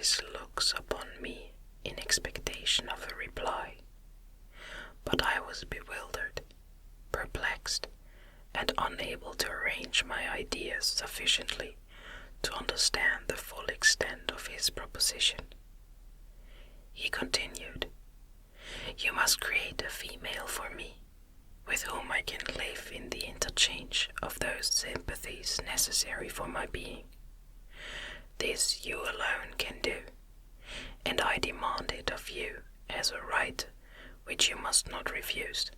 his looks upon me in expectation of a reply, but I was bewildered, perplexed, and unable to arrange my ideas sufficiently to understand the full extent of his proposition. He continued, "You must create a female for me, with whom I can live in the interchange of those sympathies necessary for my being. This you alone can do, and I demand it of you as a right which you must not refuse."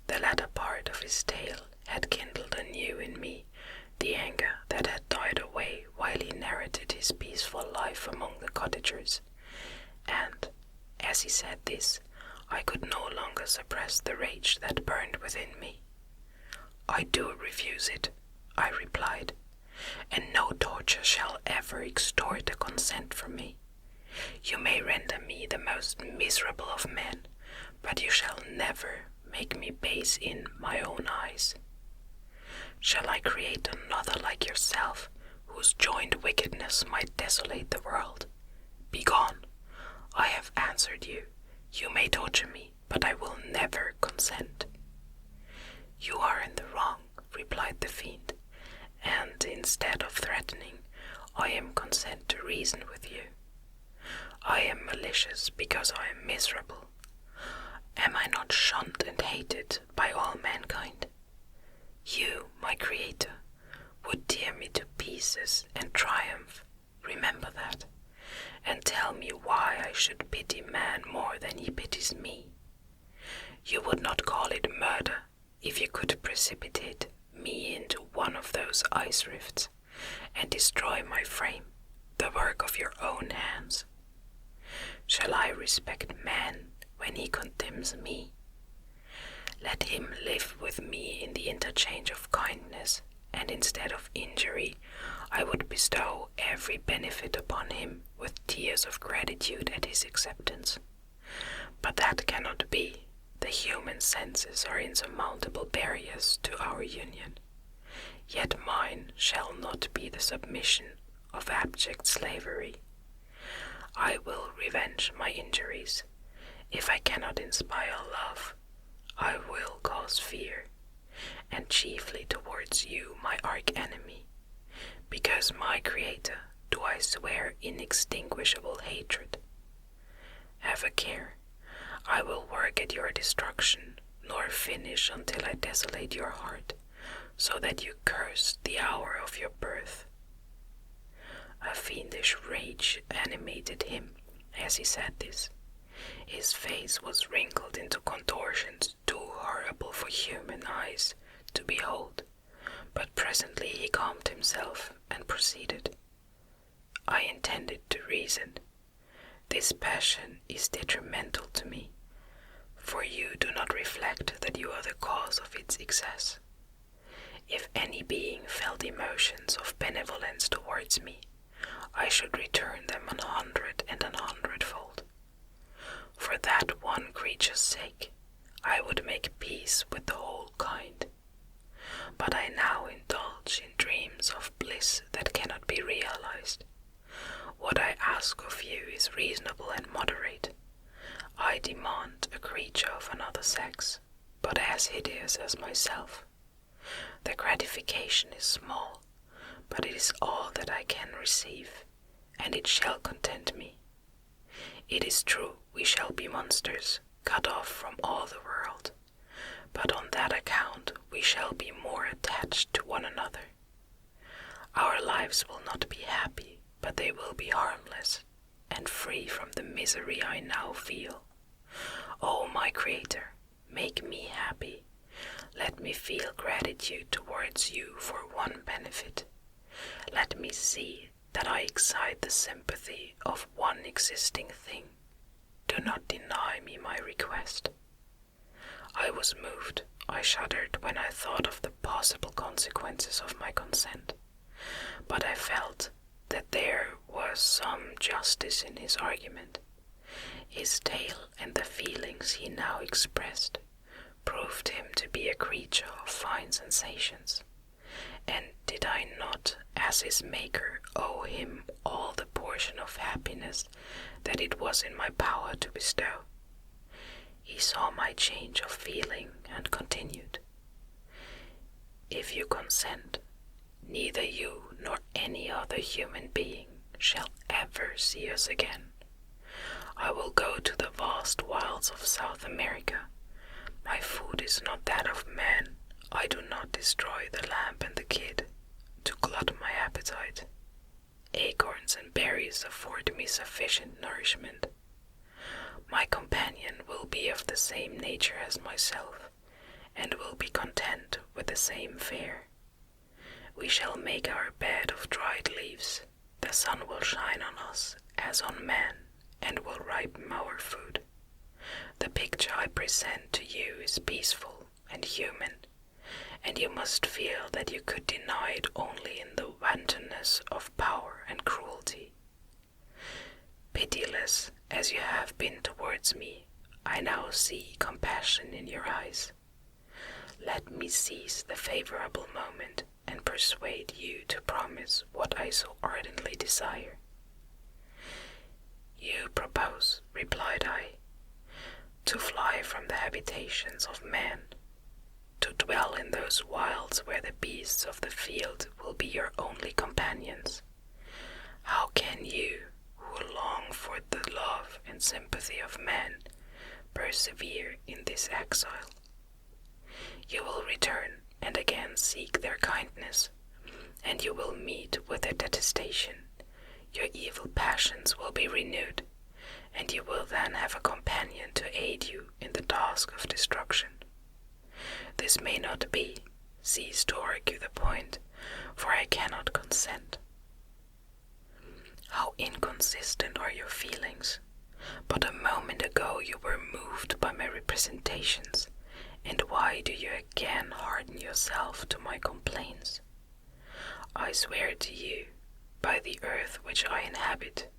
The latter part of his tale had kindled anew in me the anger that had died away while he narrated his peaceful life among the cottagers, and, as he said this, I could no longer suppress the rage that burned within me. "I do refuse it," I replied, "and no torture shall ever extort a consent from me. You may render me the most miserable of men, but you shall never make me base in my own eyes. Shall I create another like yourself, whose joined wickedness might desolate the world? Begone! I have answered you. You may torture me, but I will never consent." "You are in the wrong," replied the fiend, "and instead of threatening, I am content to reason with you. I am malicious because I am miserable. Am I not shunned and hated by all mankind? You, my creator, would tear me to pieces and triumph. Remember that, and tell me why I should pity man more than he pities me. You would not call it murder if you could precipitate me into one of those ice rifts and destroy my frame, the work of your own hands. Shall I respect man when he condemns me? Let him live with me in the interchange of kindness, and instead of injury, I would bestow every benefit upon him with tears of gratitude at his acceptance. But that cannot be. The human senses are insurmountable barriers to our union. Yet mine shall not be the submission of abject slavery. I will revenge my injuries. If I cannot inspire love, I will cause fear, and chiefly towards you, my arch-enemy, because my creator do I swear inextinguishable hatred. Have a care, I will work at your destruction, nor finish until I desolate your heart, so that you curse the hour of your birth." A fiendish rage animated him as he said this. His face was wrinkled into contortions too horrible for human eyes to behold, but presently he calmed himself and proceeded. "I intended to reason. This passion is detrimental to me, for you do not reflect that you are the cause of its excess. If any being felt emotions of benevolence towards me, I should return them 100 and 100-fold. For that one creature's sake, I would make peace with the whole kind. But I now indulge in dreams of bliss that cannot be realized. What I ask of you is reasonable and moderate. I demand a creature of another sex, but as hideous as myself. The gratification is small, but it is all that I can receive, and it shall content me. It is true we shall be monsters, cut off from all the world, but on that account we shall be more attached to one another. Our lives will not be happy, but they will be harmless, and free from the misery I now feel. O my Creator, make me happy. Let me feel gratitude towards you for one benefit. Let me see that I excite the sympathy of one existing thing. Do not deny me my request." I was moved. I shuddered when I thought of the possible consequences of my consent, but I felt that there was some justice in his argument. His tale and the feelings he now expressed proved him to be a creature of fine sensations, and did I not as his maker, owe him all the portion of happiness that it was in my power to bestow. He saw my change of feeling and continued, "If you consent, neither you nor any other human being shall ever see us again. I will go to the vast wilds of South America. My food is not that of man. I do not destroy the lamb and the kid to glut my appetite. Acorns and berries afford me sufficient nourishment. My companion will be of the same nature as myself, and will be content with the same fare. We shall make our bed of dried leaves. The sun will shine on us as on man, and will ripen our food. The picture I present to you is peaceful and human, and you must feel that you could deny it only in the wantonness of power and cruelty. Pitiless as you have been towards me, I now see compassion in your eyes. Let me seize the favorable moment and persuade you to promise what I so ardently desire." "You propose," replied I, "to fly from the habitations of man, to dwell in those wilds where the beasts of the field will be your only companions. How can you, who long for the love and sympathy of men, persevere in this exile? You will return and again seek their kindness, and you will meet with their detestation. Your evil passions will be renewed, and you will then have a companion to aid you in the task of destruction. This may not be. Cease to argue the point, for I cannot consent." "How inconsistent are your feelings! But a moment ago you were moved by my representations, and why do you again harden yourself to my complaints? I swear to you, by the earth which I inhabit,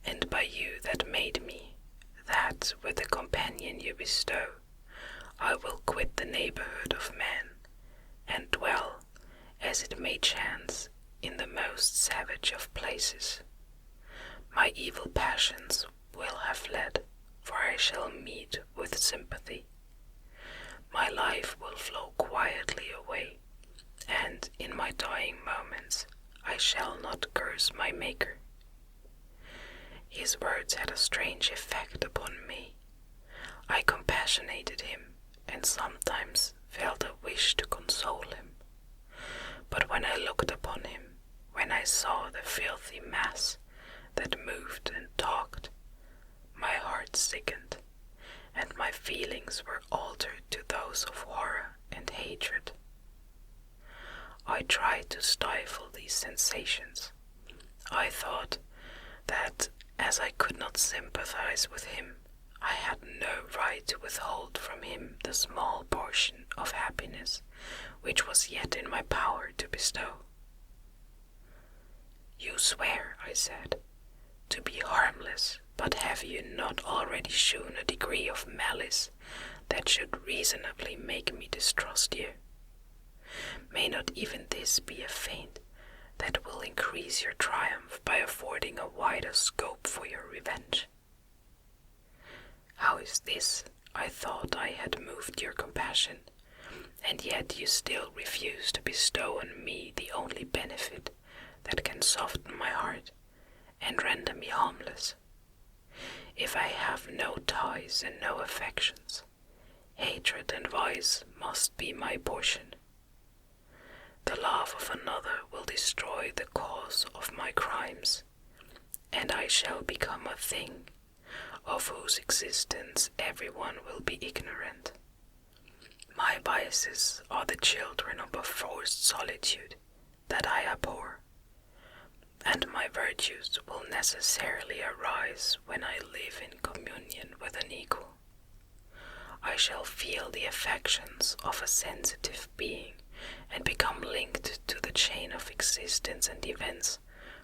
and by you that made me, that with the companion you bestow, I will quit the neighborhood of man, and dwell, as it may chance, in the most savage of places. My evil passions will have fled, for I shall meet with sympathy. My life will flow quietly away, and in my dying moments I shall not curse my Maker." His words had a strange effect upon me. I compassionated him, and sometimes felt a wish to console him. But when I looked upon him, when I saw the filthy mass that moved and talked, my heart sickened, and my feelings were altered to those of horror and hatred. I tried to stifle these sensations. I thought that, as I could not sympathize with him, I had no right to withhold from him the small portion of happiness which was yet in my power to bestow. "You swear," I said, "to be harmless, but have you not already shown a degree of malice that should reasonably make me distrust you? May not even this be a feint that will increase your triumph by affording a wider scope for your revenge? How is this? I thought I had moved your compassion, and yet you still refuse to bestow on me the only benefit that can soften my heart and render me harmless. If I have no ties and no affections, hatred and vice must be my portion. The love of another will destroy the cause of my crimes, and I shall become a thing of whose existence everyone will be ignorant. My vices are the children of a forced solitude that I abhor, and my virtues will necessarily arise when I live in communion with an equal. I shall feel the affections of a sensitive being and become linked to the chain of existence and events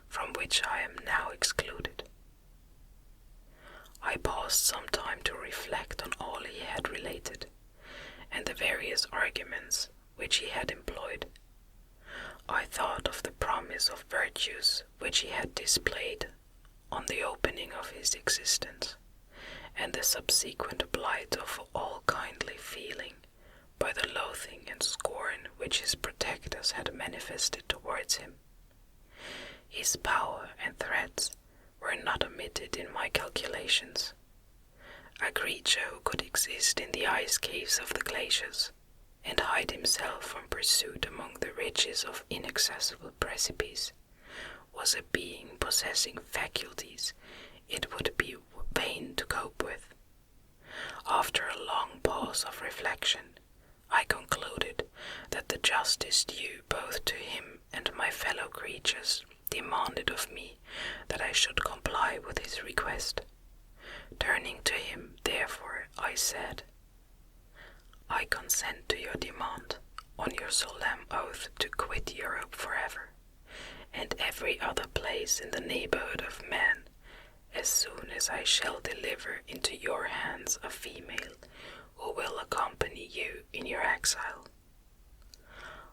from which I am now excluded." I paused some time to reflect on all he had related, and the various arguments which he had employed. I thought of the promise of virtues which he had displayed on the opening of his existence, and the subsequent blight of all kindly feeling by the loathing and scorn which his protectors had manifested towards him. His power and threats were not omitted in my calculations. A creature who could exist in the ice caves of the glaciers, and hide himself from pursuit among the ridges of inaccessible precipices, was a being possessing faculties it would be vain to cope with. After a long pause of reflection, I concluded that the justice due both to him and my fellow creatures demanded of me that I should comply with his request. Turning to him, therefore, I said, "I consent to your demand, on your solemn oath to quit Europe forever, and every other place in the neighborhood of man, as soon as I shall deliver into your hands a female who will accompany you in your exile."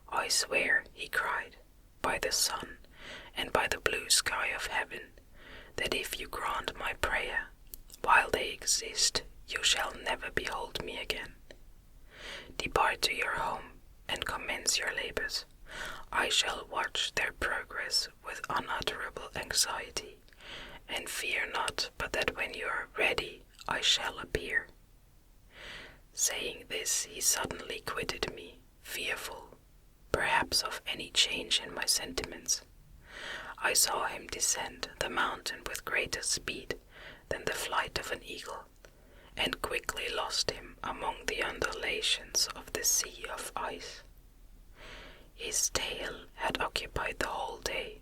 "I swear," he cried, "by the sun and by the blue sky of heaven, that if you grant my prayer, while they exist, you shall never behold me again. Depart to your home and commence your labors. I shall watch their progress with unutterable anxiety, and fear not but that when you are ready I shall appear." Saying this, he suddenly quitted me, fearful, perhaps, of any change in my sentiments. I saw him descend the mountain with greater speed than the flight of an eagle, and quickly lost him among the undulations of the sea of ice. His tail had occupied the whole day,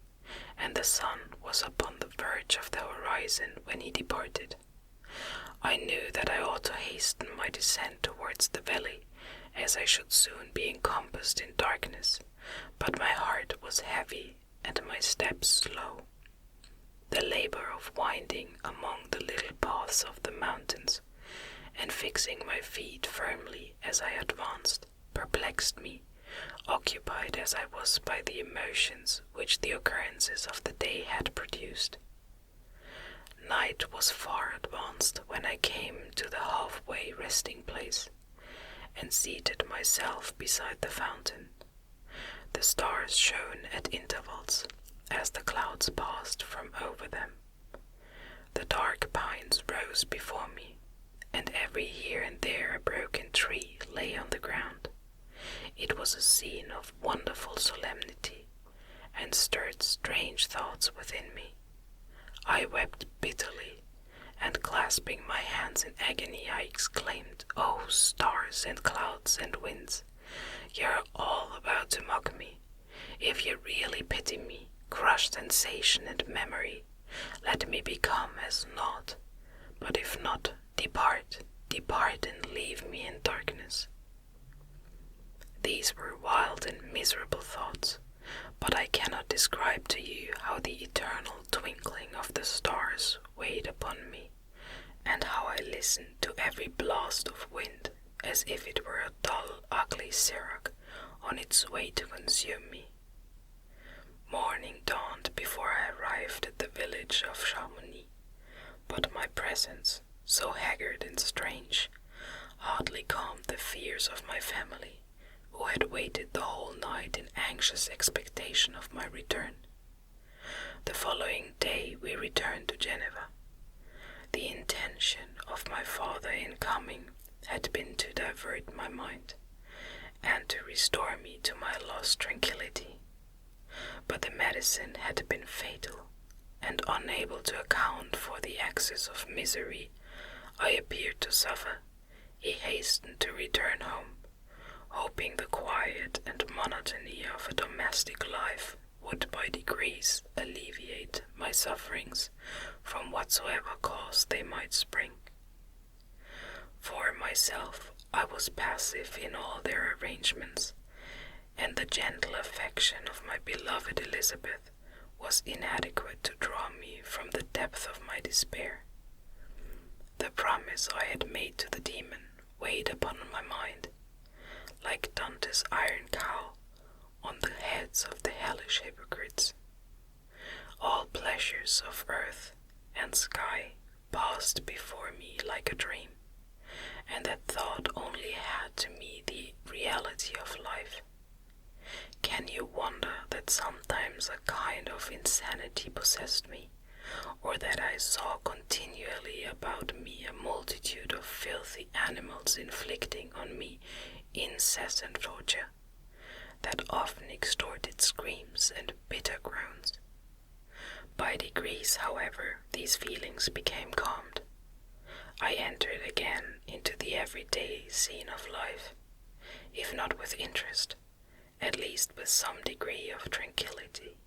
and the sun was upon the verge of the horizon when he departed. I knew that I ought to hasten my descent towards the valley, as I should soon be encompassed in darkness, but my heart was heavy and my steps slow. The labor of winding among the little paths of the mountains, and fixing my feet firmly as I advanced, perplexed me, occupied as I was by the emotions which the occurrences of the day had produced. Night was far advanced when I came to the halfway resting place, and seated myself beside the fountain. The stars shone at intervals as the clouds passed from over them. The dark pines rose before me, and every here and there a broken tree lay on the ground. It was a scene of wonderful solemnity, and stirred strange thoughts within me. I wept bitterly, and clasping my hands in agony, I exclaimed, "Oh, stars and clouds and winds, you are all about to mock me. If you really pity me, crush sensation and memory. Let me become as naught. But if not, depart, depart and leave me in darkness." These were wild and miserable thoughts, but I cannot describe to you how the eternal twinkling of the stars weighed upon me, and how I listened to every blast of wind as if it were a dull, ugly siroc on its way to consume me. Morning dawned before I arrived at the village of Chamonix, but my presence, so haggard and strange, hardly calmed the fears of my family, who had waited the whole night in anxious expectation of my return. The following day we returned to Geneva. The intention of my father in coming had been to divert my mind, and to restore me to my lost tranquillity. But the medicine had been fatal, and unable to account for the excess of misery I appeared to suffer, he hastened to return home, hoping the quiet and monotony of a domestic life would by degrees alleviate my sufferings from whatsoever cause they might spring. For myself, I was passive in all their arrangements, and the gentle affection of my beloved Elizabeth was inadequate to draw me from the depth of my despair. The promise I had made to the demon weighed upon my mind, like Dante's iron cowl on the heads of the hellish hypocrites. All pleasures of earth and sky passed before me like a dream, and that thought only had to me the reality of life. Can you wonder that sometimes a kind of insanity possessed me, or that I saw continually about me a multitude of filthy animals inflicting on me incessant torture, that often extorted screams and bitter groans? By degrees, however, these feelings became calmed. I entered again into the everyday scene of life, if not with interest, at least with some degree of tranquility.